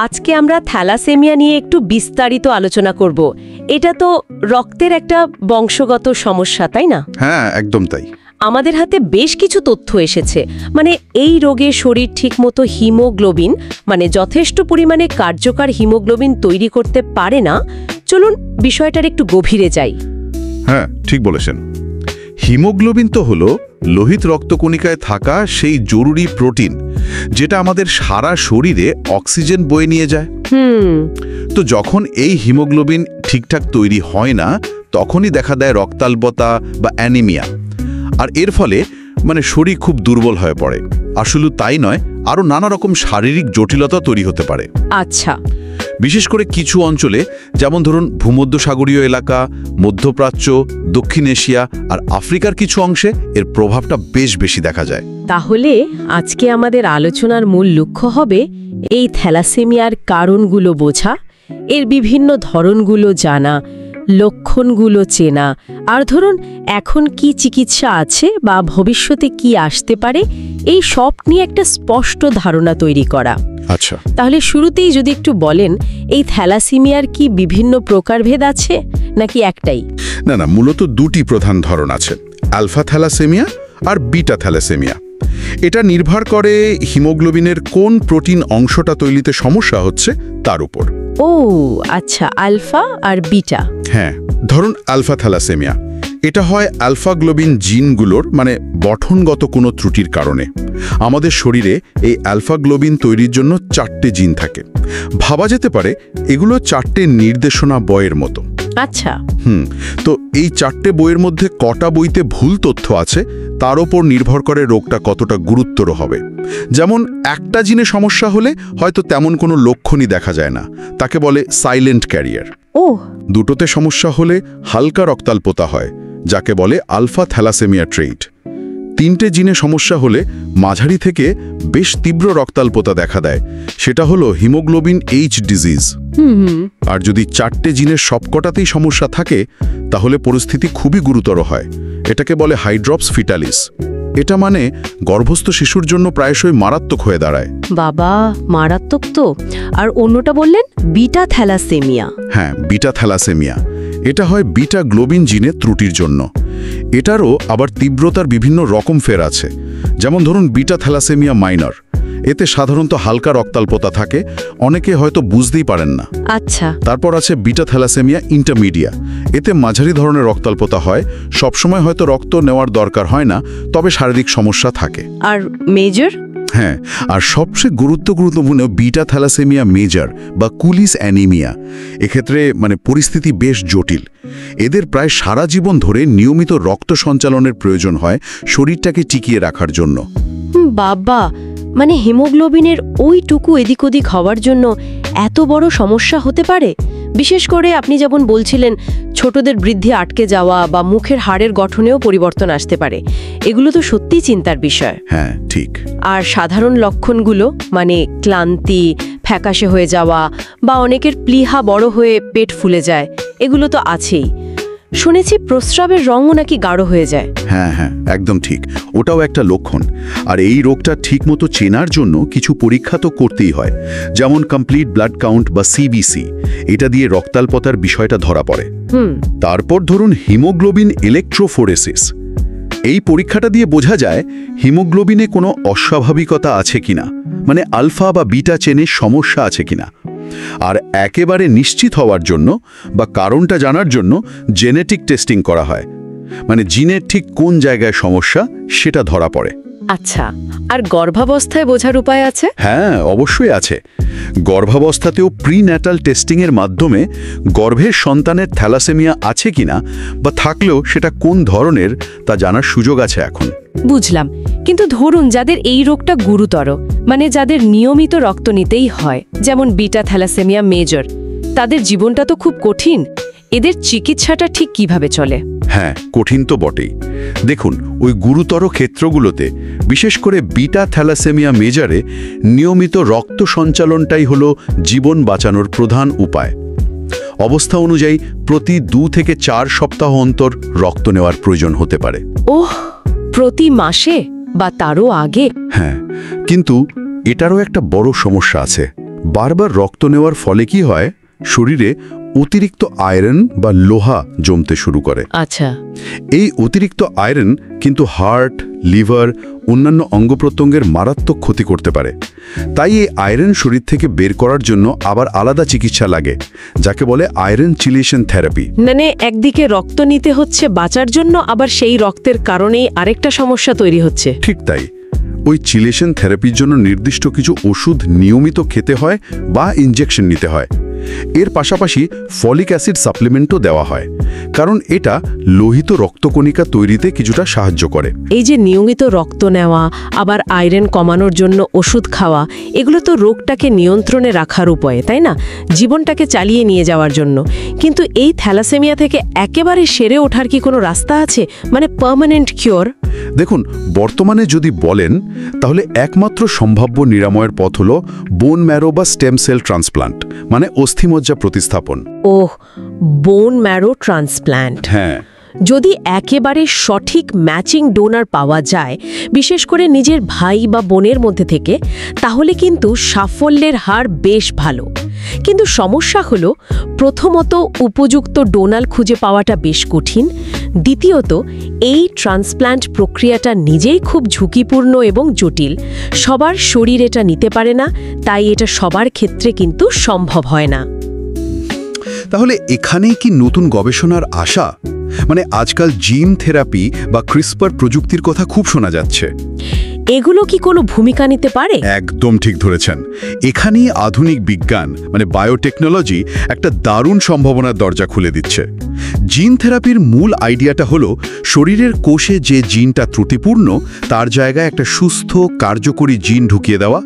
আজকে আমরা থ্যালাসেমিয়া নিয়ে একটু বিস্তারিত আলোচনা করব। এটা তো রক্তের একটা বংশগত সমস্যা, তাই না? হ্যাঁ, একদম তাই। আমাদের হাতে বেশ কিছু তথ্য এসেছে, মানে এই রোগে শরীর ঠিকমতো হিমোগ্লোবিন, মানে যথেষ্ট পরিমাণে কার্যকর হিমোগ্লোবিন তৈরি করতে পারে না। চলুন বিষয়টার একটু গভীরে যাই। হ্যাঁ, ঠিক বলেছেন। হিমোগ্লোবিন তো হলো লোহিত রক্তকণিকায় থাকা সেই জরুরি প্রোটিন, যেটা আমাদের সারা শরীরে অক্সিজেন বয়ে নিয়ে যায়। তো যখন এই হিমোগ্লোবিন ঠিকঠাক তৈরি হয় না, তখনই দেখা দেয় রক্তাল্পতা বা অ্যানিমিয়া। আর এর ফলে শরীর খুব দুর্বল হয়ে পড়ে। আর শুধু তাই নয়, আরও নানা রকম শারীরিক জটিলতা তৈরি হতে পারে। আচ্ছা। বিশেষ করে কিছু অঞ্চলে, যেমন ধরুন ভূমধ্যসাগরীয় এলাকা, মধ্যপ্রাচ্য, দক্ষিণ এশিয়া আর আফ্রিকার কিছু অংশে এর প্রভাবটা বেশ বেশি দেখা যায়। তাহলে আজকে আমাদের আলোচনার মূল লক্ষ্য হবে এই থ্যালাসেমিয়ার কারণগুলো বোঝা, এর বিভিন্ন ধরনগুলো জানা, লক্ষণগুলো চেনা, আর ধরুন এখন কি চিকিৎসা আছে বা ভবিষ্যতে কি আসতে পারে, এই সব নিয়ে একটা স্পষ্ট ধারণা তৈরি করা। আচ্ছা, তাহলে শুরুতেই যদি একটু বলেন, এই থ্যালাসেমিয়ার কি বিভিন্ন প্রকারভেদ আছে নাকি একটাই? না, মূলত দুটি প্রধান ধরন আছে, আলফা থ্যালাসেমিয়া আর বিটা থ্যালাসেমিয়া। এটা নির্ভর করে হিমোগ্লোবিনের কোন প্রোটিন অংশটা তৈরিতে সমস্যা হচ্ছে তার উপর। ও আচ্ছা, আলফা আর বিটা। হ্যাঁ, ধরুন আলফা থ্যালাসেমিয়া, এটা হয় আলফা গ্লোবিন জিনগুলোর গঠনগত কোনো ত্রুটির কারণে। আমাদের শরীরে এই আলফা গ্লোবিন তৈরির জন্য 4টে জিন থাকে। ভাবা যেতে পারে এগুলো 4টে নির্দেশনা বইয়ের মতো। আচ্ছা। তো এই 4টে বইয়ের মধ্যে কটা বইতে ভুল তথ্য আছে তার ওপর নির্ভর করে রোগটা কতটা গুরুতর হবে। যেমন একটা জিনে সমস্যা হলে হয়তো তেমন কোনো লক্ষণই দেখা যায় না, তাকে বলে সাইলেন্ট ক্যারিয়ার। দুটোতে সমস্যা হলে হালকা রক্তাল্পতা হয়, যাকে বলে আলফা থ্যালাসেমিয়া ট্রেইট। 3টে জিনে সমস্যা হলে মাঝারি থেকে বেশ তীব্র রক্তাল্পতা দেখা দেয়, সেটা হলো হিমোগ্লোবিন এইচ ডিজিজ। আর যদি 4টে জিনের সবকটাতেই সমস্যা থাকে, তাহলে পরিস্থিতি খুবই গুরুতর হয়। এটাকে বলে হাইড্রপস ফিটালিস। এটা গর্ভস্থ শিশুর জন্য প্রায়শই মারাত্মক হয়ে দাঁড়ায়। বাবা, মারাত্মক তো। আর অন্যটা বললেন বিটা থ্যালাসেমিয়া। হ্যাঁ, বিটা থ্যালাসেমিয়া, এটা হয় বিটা গ্লোবিন জিনের ত্রুটির জন্য। এটারও আবার তীব্রতার বিভিন্ন রকম ফের আছে। যেমন ধরুন বিটা থ্যালাসেমিয়া মাইনর, এতে সাধারণত হালকা রক্তাল্পতা থাকে, অনেকে হয়তো বুঝতেই পারেন না। আচ্ছা। তারপর আছে বিটা থ্যালাসেমিয়া ইন্টারমিডিয়া, এতে মাঝারি ধরনের রক্তাল্পতা হয়, সবসময় হয়তো রক্ত নেওয়ার দরকার হয় না, তবে শারীরিক সমস্যা থাকে। আর মেজর? হ্যাঁ, আর সবচেয়ে গুরুত্বপূর্ণ বিটা থ্যালাসেমিয়া মেজর বা কুলিস অ্যানিমিয়া। এক্ষেত্রে পরিস্থিতি বেশ জটিল। এদের প্রায় সারা জীবন ধরে নিয়মিত রক্ত সঞ্চালনের প্রয়োজন হয় শরীরটাকে টিকিয়ে রাখার জন্য। বাবা, হিমোগ্লোবিনের ওইটুকু এদিক ওদিক হওয়ার জন্য এত বড় সমস্যা হতে পারে? বিশেষ করে আপনি যেমন বলছিলেন ছোটদের বৃদ্ধি আটকে যাওয়া বা মুখের হাড়ের গঠনেও পরিবর্তন আসতে পারে, এগুলো তো সত্যি চিন্তার বিষয়। হ্যাঁ, ঠিক। আর সাধারণ লক্ষণগুলো ক্লান্তি, ফ্যাকাশে হয়ে যাওয়া বা অনেকের প্লীহা বড় হয়ে পেট ফুলে যায়, এগুলো তো আছেই। শুনেছি প্রস্রাবের রঙও নাকি গাঢ় হয়ে যায়। হ্যাঁ, একদম ঠিক, ওটাও একটা লক্ষণ। আর এই রোগটা ঠিকমতো চেনার জন্য কিছু পরীক্ষা তো করতেই হয়, যেমন কমপ্লিট ব্লাড কাউন্ট বা সিবিসি। এটা দিয়ে রক্তাল্পতার বিষয়টা ধরা পড়ে। তারপর ধরুন হিমোগ্লোবিন ইলেকট্রোফোরেসিস। এই পরীক্ষাটা দিয়ে বোঝা যায় হিমোগ্লোবিনে কোনো অস্বাভাবিকতা আছে কিনা, আলফা বা বিটা চেনের সমস্যা আছে কিনা। আর একেবারে নিশ্চিত হওয়ার জন্য বা কারণটা জানার জন্য জেনেটিক টেস্টিং করা হয়, জিনের ঠিক কোন জায়গায় সমস্যা সেটা ধরা পড়ে। আচ্ছা, আর গর্ভাবস্থায় বোঝার উপায় আছে? হ্যাঁ, অবশ্যই আছে। গর্ভাবস্থাতেও প্রিন্যাটাল টেস্টিংয়ের মাধ্যমে গর্ভের সন্তানের থ্যালাসেমিয়া আছে কিনা বা থাকলেও সেটা কোন ধরনের তা জানার সুযোগ আছে এখন। বুঝলাম, কিন্তু ধরুন যাদের এই রোগটা গুরুতর, যাদের নিয়মিত রক্ত নিতেই হয়, যেমন বিটা থ্যালাসেমিয়া মেজর, তাদের জীবনটা তো খুব কঠিন। এদের চিকিৎসাটা ঠিক কিভাবে চলে? হ্যাঁ, কঠিন তো বটেই। দেখুন, ওই গুরুতর ক্ষেত্রগুলোতে, বিশেষ করে বিটা থ্যালাসেমিয়া মেজরে, নিয়মিত রক্ত সঞ্চালনটাই হলো জীবন বাঁচানোর প্রধান উপায়। অবস্থা অনুযায়ী প্রতি 2 থেকে 4 সপ্তাহ অন্তর রক্ত নেওয়ার প্রয়োজন হতে পারে। ওহ, প্রতি মাসে বা তারও আগে? হ্যাঁ, কিন্তু এটারও একটা বড় সমস্যা আছে। বারবার রক্ত নেওয়ার ফলে কি হয়, শরীরে অতিরিক্ত আয়রন বা লোহা জমতে শুরু করে। আচ্ছা। এই অতিরিক্ত আয়রন কিন্তু হার্ট, লিভার, অন্যান্য অঙ্গপ্রত্যঙ্গের মারাত্মক ক্ষতি করতে পারে। তাই এই আয়রন শরীর থেকে বের করার জন্য আবার আলাদা চিকিৎসা লাগে, যাকে বলে আয়রন চিলেশন থেরাপি। মানে একদিকে রক্ত নিতে হচ্ছে বাঁচার জন্য, আবার সেই রক্তের কারণেই আরেকটা সমস্যা তৈরি হচ্ছে। ঠিক তাই। ওই চিলেশন থেরাপির জন্য নির্দিষ্ট কিছু ওষুধ নিয়মিত খেতে হয় বা ইনজেকশন নিতে হয়। এর পাশাপাশি ফলিক অ্যাসিড সাপ্লিমেন্টও দেওয়া হয়, কারণ এটা লোহিত রক্তকণিকা তৈরিতে কিছুটা সাহায্য করে। এই যে নিয়মিত রক্ত নেওয়া, আবার আয়রন কমানোর জন্য ওষুধ খাওয়া, এগুলো তো রোগটাকে নিয়ন্ত্রণে রাখার উপায়, তাই না? জীবনটাকে চালিয়ে নিয়ে যাওয়ার জন্য। কিন্তু এই থ্যালাসেমিয়া থেকে একেবারে সেরে ওঠার কি কোনো রাস্তা আছে, মানে পার্মানেন্ট কিওর? দেখুন, বর্তমানে যদি বলেন তাহলে একমাত্র সম্ভাব্য নিরাময়ের পথ হল বোন ম্যারো বা স্টেম সেল ট্রান্সপ্লান্ট, মানে অস্থিমজ্জা প্রতিস্থাপন। ওহ, বোন ম্যারো ট্রান্সপ্ল্যান্ট। হ্যাঁ। যদি একেবারে সঠিক ম্যাচিং ডোনার পাওয়া যায়, বিশেষ করে নিজের ভাই বা বোনের মধ্যে থেকে, তাহলে কিন্তু সাফল্যের হার বেশ ভালো। কিন্তু সমস্যা হলো, প্রথমত উপযুক্ত ডোনার খুঁজে পাওয়াটা বেশ কঠিন। দ্বিতীয়ত, এই ট্রান্সপ্ল্যান্ট প্রক্রিয়াটা নিজেই খুব ঝুঁকিপূর্ণ এবং জটিল। সবার শরীর এটা নিতে পারে না, তাই এটা সবার ক্ষেত্রে কিন্তু সম্ভব হয় না। তাহলে এখানেই কি নতুন গবেষণার আশা? মানে আজকাল জিন থেরাপি বা ক্রিসপার প্রযুক্তির কথা খুব শোনা যাচ্ছে। এগুলো কি কোনো ভূমিকা নিতে পারে? একদম ঠিক ধরেছেন। এখানেই আধুনিক বিজ্ঞান, মানে বায়োটেকনোলজি, একটা দারুণ সম্ভাবনার দরজা খুলে দিচ্ছে। জিন থেরাপির মূল আইডিয়াটা হলো শরীরের কোষে যে জিনটা ত্রুটিপূর্ণ তার জায়গায় একটা সুস্থ কার্যকরী জিন ঢুকিয়ে দেওয়া,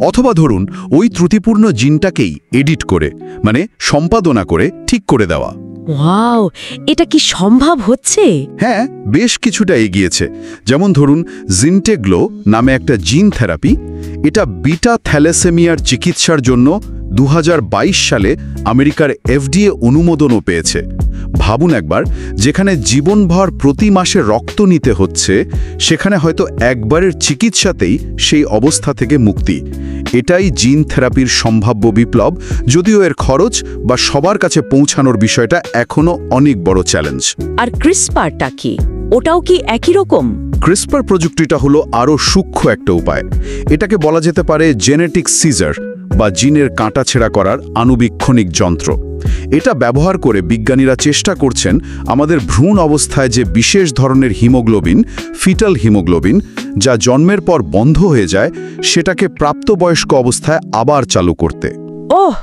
অথবা ধরুন ওই ত্রুটিপূর্ণ জিনটাকেই এডিট করে, মানে সম্পাদনা করে ঠিক করে দেওয়া। ওয়াও, এটা কি সম্ভব হচ্ছে? হ্যাঁ, বেশ কিছুটা এগিয়েছে। যেমন ধরুন জিনটেগ্লো নামে একটা জিন থেরাপি, এটা বিটা থ্যালাসেমিয়ার চিকিৎসার জন্য 2022 সালে আমেরিকার FDA অনুমোদনও পেয়েছে। ভাবুন একবার, যেখানে জীবনভর প্রতি মাসে রক্ত নিতে হচ্ছে, সেখানে হয়তো একবারের চিকিৎসাতেই সেই অবস্থা থেকে মুক্তি। এটাই জিন থেরাপির সম্ভাব্য বিপ্লব, যদিও এর খরচ বা সবার কাছে পৌঁছানোর বিষয়টা এখনো অনেক বড় চ্যালেঞ্জ। আর ক্রিসপারটা কি? ওটাও কি একই রকম? ক্রিসপার প্রযুক্তিটা হলো আরও সূক্ষ্ম একটা উপায়। এটাকে বলা যেতে পারে জেনেটিক সিজার বা জিনের কাঁটাছেঁড়া করার আণুবীক্ষণিক যন্ত্র। এটা ব্যবহার করে বিজ্ঞানীরা চেষ্টা করছেন আমাদের ভ্রূণ অবস্থায় যে বিশেষ ধরনের হিমোগ্লোবিন, ফিটাল হিমোগ্লোবিন, যা জন্মের পর বন্ধ হয়ে যায়, সেটাকে প্রাপ্তবয়স্ক অবস্থায় আবার চালু করতে। ওহ,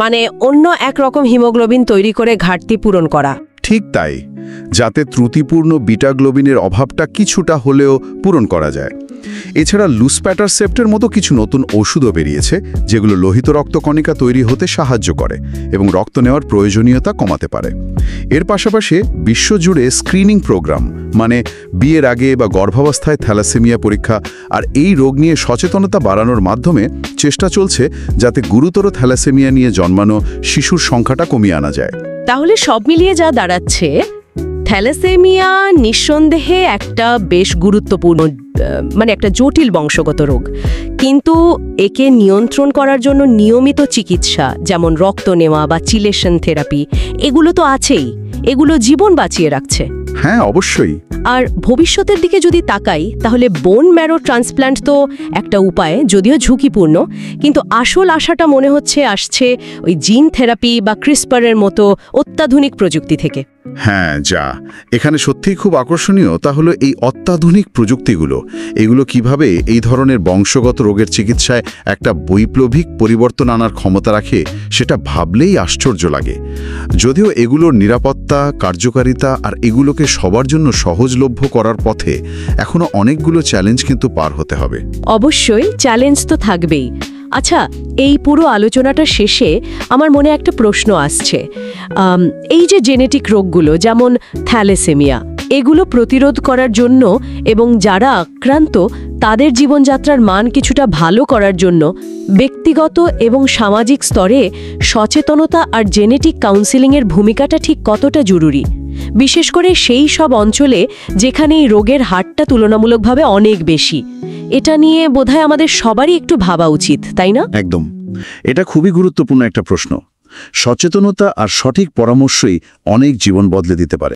মানে অন্য একরকম হিমোগ্লোবিন তৈরি করে ঘাটতি পূরণ করা। ঠিক তাই, যাতে ত্রুটিপূর্ণ বিটাগ্লোবিনের অভাবটা কিছুটা হলেও পূরণ করা যায়। এছাড়া লুসপ্যাটারসেপ্টের মতো কিছু নতুন ওষুধও বেরিয়েছে, যেগুলো লোহিত রক্তকণিকা তৈরি হতে সাহায্য করে এবং রক্ত নেওয়ার প্রয়োজনীয়তা কমাতে পারে। এর পাশাপাশি বিশ্বজুড়ে স্ক্রিনিং প্রোগ্রাম, মানে বিয়ের আগে বা গর্ভাবস্থায় থ্যালাসেমিয়া পরীক্ষা আর এই রোগ নিয়ে সচেতনতা বাড়ানোর মাধ্যমে চেষ্টা চলছে যাতে গুরুতর থ্যালাসেমিয়া নিয়ে জন্মানো শিশুর সংখ্যাটা কমিয়ে আনা যায়। তাহলে সব মিলিয়ে যা দাঁড়াচ্ছে, থ্যালাসেমিয়া নিঃসন্দেহে একটা বেশ গুরুত্বপূর্ণ, মানে একটা জটিল বংশগত রোগ। কিন্তু একে নিয়ন্ত্রণ করার জন্য নিয়মিত চিকিৎসা, যেমন রক্ত নেওয়া বা চিলেশন থেরাপি, এগুলো তো আছেই। এগুলো জীবন বাঁচিয়ে রাখছে। হ্যাঁ, অবশ্যই। আর ভবিষ্যতের দিকে যদি তাকাই, তাহলে বোন ম্যারো ট্রান্সপ্ল্যান্ট তো একটা উপায়, যদিও ঝুঁকিপূর্ণ, কিন্তু আসল আশাটা মনে হচ্ছে আসছে ওই জিন থেরাপি বা ক্রিসপারের মতো অত্যাধুনিক প্রযুক্তি থেকে। হ্যাঁ, যা এখানে সত্যিই খুব আকর্ষণীয় তা হলো এই অত্যাধুনিক প্রযুক্তিগুলো। এগুলো কিভাবে এই ধরনের বংশগত রোগের চিকিৎসায় একটা বৈপ্লবিক পরিবর্তন আনার ক্ষমতা রাখে, সেটা ভাবলেই আশ্চর্য লাগে। যদিও এগুলোর নিরাপত্তা, কার্যকারিতা আর এগুলোকে সবার জন্য সহজলভ্য করার পথে এখনো অনেকগুলো চ্যালেঞ্জ কিন্তু পার হতে হবে। অবশ্যই চ্যালেঞ্জ তো থাকবেই। আচ্ছা, এই পুরো আলোচনাটা শেষে আমার মনে একটা প্রশ্ন আসছে। এই যে জেনেটিক রোগগুলো, যেমন থ্যালাসেমিয়া, এগুলো প্রতিরোধ করার জন্য এবং যারা আক্রান্ত তাদের জীবনযাত্রার মান কিছুটা ভালো করার জন্য ব্যক্তিগত এবং সামাজিক স্তরে সচেতনতা আর জেনেটিক কাউন্সেলিংয়ের ভূমিকাটা ঠিক কতটা জরুরি, বিশেষ করে সেই সব অঞ্চলে যেখানে এই রোগের হারটা তুলনামূলকভাবে অনেক বেশি? এটা নিয়ে বোধহয় আমাদের সবারই একটু ভাবা উচিত, তাই না? একদম। এটা খুবই গুরুত্বপূর্ণ একটা প্রশ্ন। সচেতনতা আর সঠিক পরামর্শই অনেক জীবন বদলে দিতে পারে।